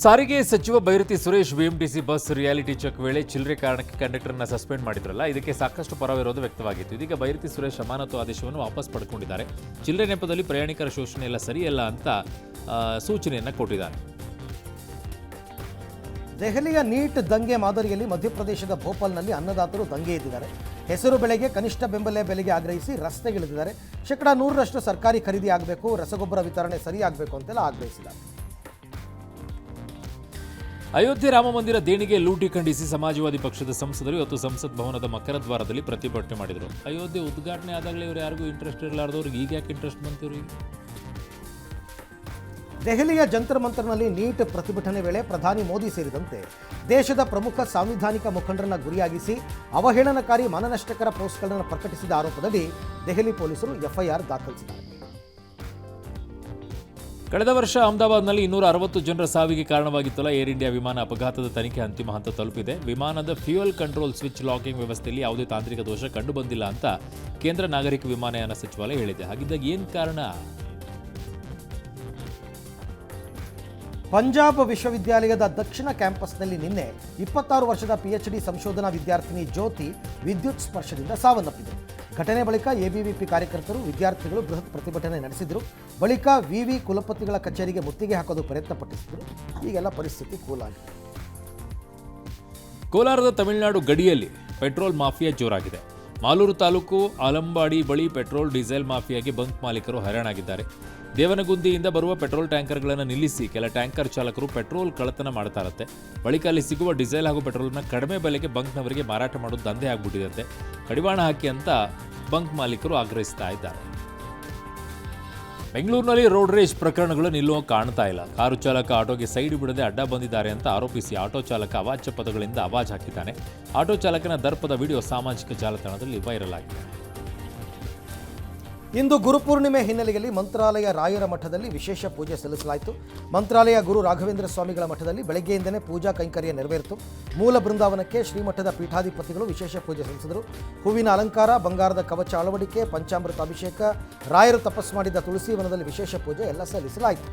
ಸಾರಿಗೆ ಸಚಿವ Byrathi Suresh BMTC bus reality check ವೇಳೆ ಚಿಲ್ಲರೆ ಕಾರಣಕ್ಕೆ ಕಂಡಕ್ಟರ್ನ ಸಸ್ಪೆಂಡ್ ಮಾಡಿದ್ರಲ್ಲ, ಇದಕ್ಕೆ ಸಾಕಷ್ಟು ಪರವಿರೋಧ ವ್ಯಕ್ತವಾಗಿತ್ತು. ಇದೀಗ ಬೈರತಿ ಸುರೇಶ್ ಅಮಾನತು ಆದೇಶವನ್ನು ವಾಪಸ್ ಪಡ್ಕೊಂಡಿದ್ದಾರೆ. ಚಿಲ್ಲರೆ ನೆಪದಲ್ಲಿ ಪ್ರಯಾಣಿಕರ ಶೋಷಣೆ ಎಲ್ಲ ಸರಿಯಲ್ಲ ಅಂತ ಸೂಚನೆಯನ್ನು ಕೊಟ್ಟಿದ್ದಾರೆ. ದೆಹಲಿಯ ನೀಟ್ ದಂಗೆ ಮಾದರಿಯಲ್ಲಿ ಮಧ್ಯಪ್ರದೇಶದ ಭೋಪಾಲ್ನಲ್ಲಿ ಅನ್ನದಾತರು ದಂಗೆ ಎದ್ದಿದ್ದಾರೆ. ಹೆಸರು ಬೆಳೆಗೆ ಕನಿಷ್ಠ ಬೆಂಬಲ ಬೆಲೆಗೆ ಆಗ್ರಹಿಸಿ ರಸ್ತೆಗಿಳಿದಿದ್ದಾರೆ. 100% ಸರ್ಕಾರಿ ಖರೀದಿ ಆಗಬೇಕು, ರಸಗೊಬ್ಬರ ವಿತರಣೆ ಸರಿಯಾಗಬೇಕು ಅಂತೆಲ್ಲ ಆಗ್ರಹಿಸಿದ್ದಾರೆ. ಅಯೋಧ್ಯೆ ರಾಮ ಮಂದಿರ ದೇಣಿಗೆ ಲೂಟಿ ಖಂಡಿಸಿ ಸಮಾಜವಾದಿ ಪಕ್ಷದ ಸಂಸದರು ಇವತ್ತು ಸಂಸತ್ ಭವನದ ಮಕರ ದ್ವಾರದಲ್ಲಿ ಪ್ರತಿಭಟನೆ ಮಾಡಿದರು. ಅಯೋಧ್ಯೆ ಉದ್ಘಾಟನೆ ಆದಾಗಲೇ ಇವರು ಯಾರಿಗೂ ಇಂಟ್ರೆಸ್ಟ್ ಇರಲಾರ್ದವ್ರಿಗೆ ಈಗ ಯಾಕೆ ಇಂಟ್ರೆಸ್ಟ್ ಬಂತಿವ್ರಿ? ದೆಹಲಿಯ ಜಂತರ್ ಮಂತರ್ನಲ್ಲಿ ನೀಟ್ ಪ್ರತಿಭಟನೆ ವೇಳೆ ಪ್ರಧಾನಿ ಮೋದಿ ಸೇರಿದಂತೆ ದೇಶದ ಪ್ರಮುಖ ಸಾಂವಿಧಾನಿಕ ಮುಖಂಡರನ್ನ ಗುರಿಯಾಗಿಸಿ ಅವಹೇಳನಕಾರಿ ಮಾನನಷ್ಟಕರ ಪೋಸ್ಟ್ಗಳನ್ನು ಪ್ರಕಟಿಸಿದ ಆರೋಪದಲ್ಲಿ ದೆಹಲಿ ಪೊಲೀಸರು ಎಫ್ಐಆರ್ ದಾಖಲಿಸಿದ್ದಾರೆ. ಕಳೆದ ವರ್ಷ ಅಹಮದಾಬಾದ್ನಲ್ಲಿ 260 ಜನರ ಸಾವಿಗೆ ಕಾರಣವಾಗಿತ್ತಲ್ಲ ಏರ್ ಇಂಡಿಯಾ ವಿಮಾನ ಅಪಘಾತದ ತನಿಖೆ ಅಂತಿಮ ಹಂತ ತಲುಪಿದೆ. ವಿಮಾನದ ಫ್ಯೂಯಲ್ ಕಂಟ್ರೋಲ್ ಸ್ವಿಚ್ ಲಾಕಿಂಗ್ ವ್ಯವಸ್ಥೆಯಲ್ಲಿ ಯಾವುದೇ ತಾಂತ್ರಿಕ ದೋಷ ಕಂಡು ಬಂದಿಲ್ಲ ಅಂತ ಕೇಂದ್ರ ನಾಗರಿಕ ವಿಮಾನಯಾನ ಸಚಿವಾಲಯ ಹೇಳಿದೆ. ಹಾಗಿದ್ದಾಗ ಏನು ಕಾರಣ? ಪಂಜಾಬ್ ವಿಶ್ವವಿದ್ಯಾಲಯದ ದಕ್ಷಿಣ ಕ್ಯಾಂಪಸ್ನಲ್ಲಿ ನಿನ್ನೆ 26 ವರ್ಷದ PhD ಸಂಶೋಧನಾ ವಿದ್ಯಾರ್ಥಿನಿ ಜ್ಯೋತಿ ವಿದ್ಯುತ್ ಸ್ಪರ್ಶದಿಂದ ಸಾವನ್ನಪ್ಪಿದರು. ಘಟನೆ ಬಳಿಕ ಎಬಿವಿಪಿ ಕಾರ್ಯಕರ್ತರು ವಿದ್ಯಾರ್ಥಿಗಳು ಬೃಹತ್ ಪ್ರತಿಭಟನೆ ನಡೆಸಿದರು. ಬಳಿಕ ವಿವಿ ಕುಲಪತಿಗಳ ಕಚೇರಿಗೆ ಮುತ್ತಿಗೆ ಹಾಕೋದು ಪ್ರಯತ್ನ ಪಟ್ಟಿಸಿದರು. ಈಗೆಲ್ಲ ಪರಿಸ್ಥಿತಿ ಕೂಲಾಗಿದೆ. ಕೋಲಾರದ ತಮಿಳುನಾಡು ಗಡಿಯಲ್ಲಿ ಪೆಟ್ರೋಲ್ ಮಾಫಿಯಾ ಜೋರಾಗಿದೆ. ಮಾಲೂರು ತಾಲೂಕು ಆಲಂಬಾಡಿ ಬಳಿ ಪೆಟ್ರೋಲ್ ಡೀಸೆಲ್ ಮಾಫಿಯಾಗೆ ಬಂಕ್ ಮಾಲೀಕರು ಹೈರಾಣಾಗಿದ್ದಾರೆ. ದೇವನಗುಂದಿಯಿಂದ ಬರುವ ಪೆಟ್ರೋಲ್ ಟ್ಯಾಂಕರ್ಗಳನ್ನು ನಿಲ್ಲಿಸಿ ಕೆಲ ಟ್ಯಾಂಕರ್ ಚಾಲಕರು ಪೆಟ್ರೋಲ್ ಕಳ್ಳತನ ಮಾಡ್ತಾ ಇರುತ್ತೆ. ಬಳಿಕ ಅಲ್ಲಿ ಸಿಗುವ ಡೀಸೆಲ್ ಹಾಗೂ ಪೆಟ್ರೋಲ್ನ ಕಡಿಮೆ ಬೆಲೆಗೆ ಬಂಕ್ನವರಿಗೆ ಮಾರಾಟ ಮಾಡೋದು ದಂಧೆ ಆಗ್ಬಿಟ್ಟಿರುತ್ತೆ. ಕಡಿವಾಣ ಹಾಕಿ ಅಂತ ಬಂಕ್ ಮಾಲೀಕರು ಆಗ್ರಹಿಸ್ತಾ ಇದ್ದಾರೆ. ಬೆಂಗಳೂರಿನಲ್ಲಿ ರೋಡ್ ರೇಸ್ ಪ್ರಕರಣಗಳು ನಿಲ್ಲುವ ಕಾಣ್ತಾ ಇಲ್ಲ. ಕಾರು ಚಾಲಕ ಆಟೋಗೆ ಸೈಡ್ ಬಿಡದೆ ಅಡ್ಡ ಬಂದಿದ್ದಾರೆ ಅಂತ ಆರೋಪಿಸಿ ಆಟೋ ಚಾಲಕ ಅವಾಚ್ಯ ಪದಗಳಿಂದ ಆವಾಜ್ ಹಾಕಿದ್ದಾನೆ. ಆಟೋ ಚಾಲಕನ ದರ್ಪದ ವಿಡಿಯೋ ಸಾಮಾಜಿಕ ಜಾಲತಾಣದಲ್ಲಿ ವೈರಲ್ ಆಗಿದೆ. ಇಂದು ಗುರುಪೂರ್ಣಿಮೆ ಹಿನ್ನೆಲೆಯಲ್ಲಿ ಮಂತ್ರಾಲಯ ರಾಯರ ಮಠದಲ್ಲಿ ವಿಶೇಷ ಪೂಜೆ ಸಲ್ಲಿಸಲಾಯಿತು. ಮಂತ್ರಾಲಯ ಗುರು ರಾಘವೇಂದ್ರ ಸ್ವಾಮಿಗಳ ಮಠದಲ್ಲಿ ಬೆಳಗ್ಗೆಯಿಂದಲೇ ಪೂಜಾ ಕೈಂಕರ್ಯ ನೆರವೇರಿತು. ಮೂಲ ಬೃಂದಾವನಕ್ಕೆ ಶ್ರೀಮಠದ ಪೀಠಾಧಿಪತಿಗಳು ವಿಶೇಷ ಪೂಜೆ ಸಲ್ಲಿಸಿದರು. ಹೂವಿನ ಅಲಂಕಾರ, ಬಂಗಾರದ ಕವಚ ಅಳವಡಿಕೆ, ಪಂಚಾಮೃತ ಅಭಿಷೇಕ, ರಾಯರು ತಪಸ್ಸು ಮಾಡಿದ ತುಳಸಿ ವನದಲ್ಲಿ ವಿಶೇಷ ಪೂಜೆ ಎಲ್ಲ ಸಲ್ಲಿಸಲಾಯಿತು.